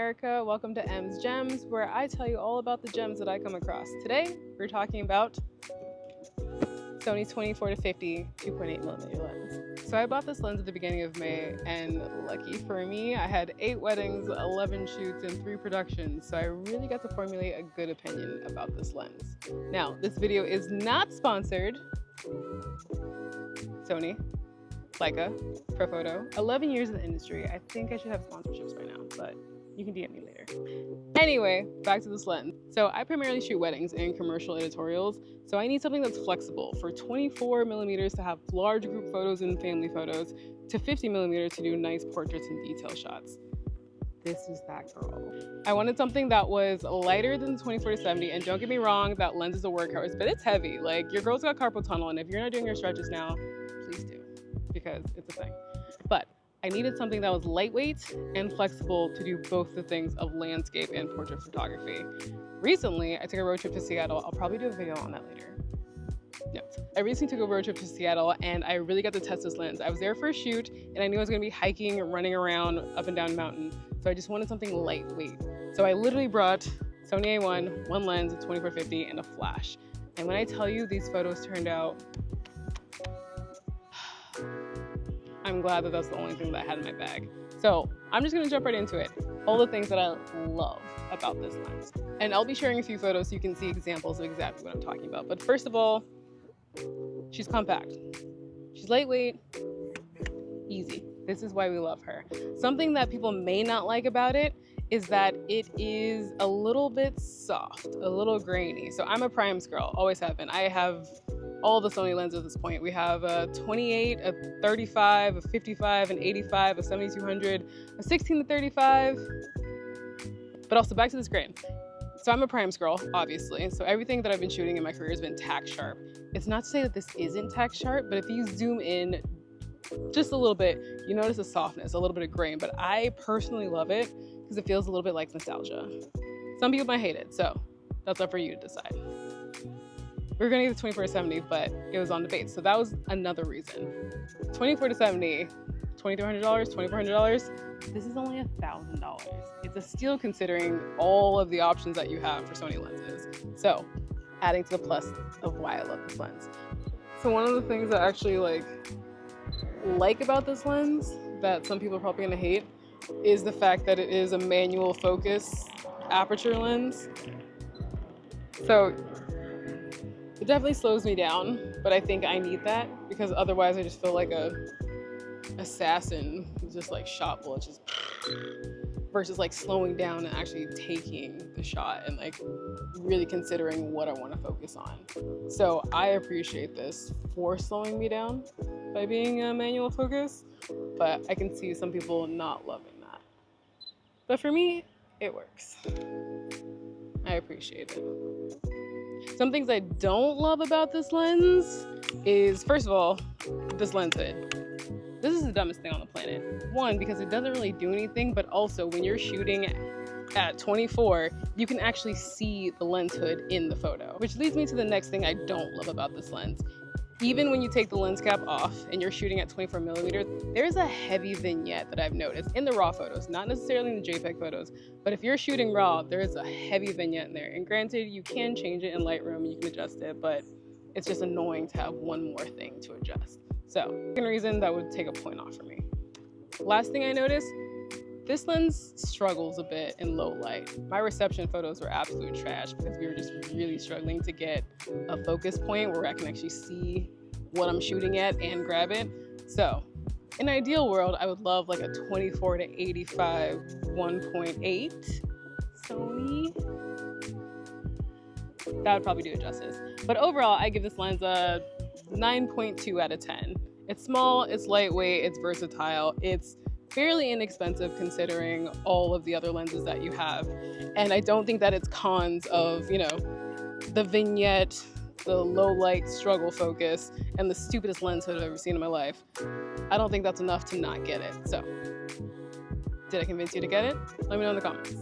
America. Welcome to M's Gems, where I tell you all about the gems that I come across. Today, we're talking about Sony's 24-50 2.8mm lens. So I bought this lens at the beginning of May, and lucky for me, I had 8 weddings, 11 shoots, and 3 productions, so I really got to formulate a good opinion about this lens. Now, this video is not sponsored. Sony, Leica, Profoto, 11 years in the industry. I think I should have sponsorships by now, but you can DM me later. Anyway, back to this lens. So I primarily shoot weddings and commercial editorials, so I need something that's flexible. For 24mm to have large group photos and family photos, to 50mm to do nice portraits and detail shots. This is that girl. I wanted something that was lighter than the 24-70, and don't get me wrong, that lens is a workhorse, but it's heavy. Like, your girl's got carpal tunnel, and if you're not doing your stretches now, please do, because it's a thing. But I needed something that was lightweight and flexible to do both the things of landscape and portrait photography. Recently, I took a road trip to Seattle. I'll probably do a video on that later. No. I recently took a road trip to Seattle, and I really got to test this lens. I was there for a shoot, and I knew I was gonna be hiking and running around up and down a mountain, so I just wanted something lightweight. So I literally brought Sony A1, one lens, a 24-50, and a flash. And when I tell you these photos turned out, I'm glad that that's the only thing that I had in my bag. So I'm just gonna jump right into it. All the things that I love about this lens. And I'll be sharing a few photos so you can see examples of exactly what I'm talking about. But first of all, she's compact. She's lightweight, easy. This is why we love her. Something that people may not like about it is that it is a little bit soft, a little grainy. So I'm a primes girl, always have been. I have all the Sony lenses at this point. We have a 28, a 35, a 55, an 85, a 7200, a 16-35. But also back to this grain. So I'm a primes girl, obviously. So everything that I've been shooting in my career has been tack sharp. It's not to say that this isn't tack sharp, but if you zoom in just a little bit, you notice a softness, a little bit of grain. But I personally love it because it feels a little bit like nostalgia. Some people might hate it, so that's up for you to decide. We were gonna get the 24-70, but it was on debate, so that was another reason. 24-70, $2,300, $2,400, this is only $1,000. It's a steal considering all of the options that you have for Sony lenses. So, adding to the plus of why I love this lens. So one of the things that I actually like about this lens that some people are probably gonna hate is the fact that it is a manual focus aperture lens. So it definitely slows me down, but I think I need that because otherwise I just feel like a assassin who's just like shot bullets, just versus like slowing down and actually taking the shot and like really considering what I want to focus on. So I appreciate this for slowing me down by being a manual focus, but I can see some people not loving that. But for me, it works. I appreciate it. Some things I don't love about this lens is, first of all, this lens hood. This is the dumbest thing on the planet. One, because it doesn't really do anything, but also when you're shooting at 24, you can actually see the lens hood in the photo. Which leads me to the next thing I don't love about this lens. Even when you take the lens cap off and you're shooting at 24mm, there's a heavy vignette that I've noticed in the raw photos, not necessarily in the JPEG photos, but if you're shooting raw, there is a heavy vignette in there. And granted, you can change it in Lightroom, you can adjust it, but it's just annoying to have one more thing to adjust. So, second reason that would take a point off for me. Last thing I noticed, this lens struggles a bit in low light. My reception photos were absolute trash because we were just really struggling to get a focus point where I can actually see what I'm shooting at and grab it. So, in an ideal world, I would love like a 24-85 1.8 Sony. That would probably do it justice. But overall, I give this lens a 9.2 out of 10. It's small, it's lightweight, it's versatile, it's fairly inexpensive considering all of the other lenses that you have. And I don't think that it's cons of, the vignette, the low light struggle focus, and the stupidest lens hood I've ever seen in my life. I don't think that's enough to not get it. So, did I convince you to get it? Let me know in the comments.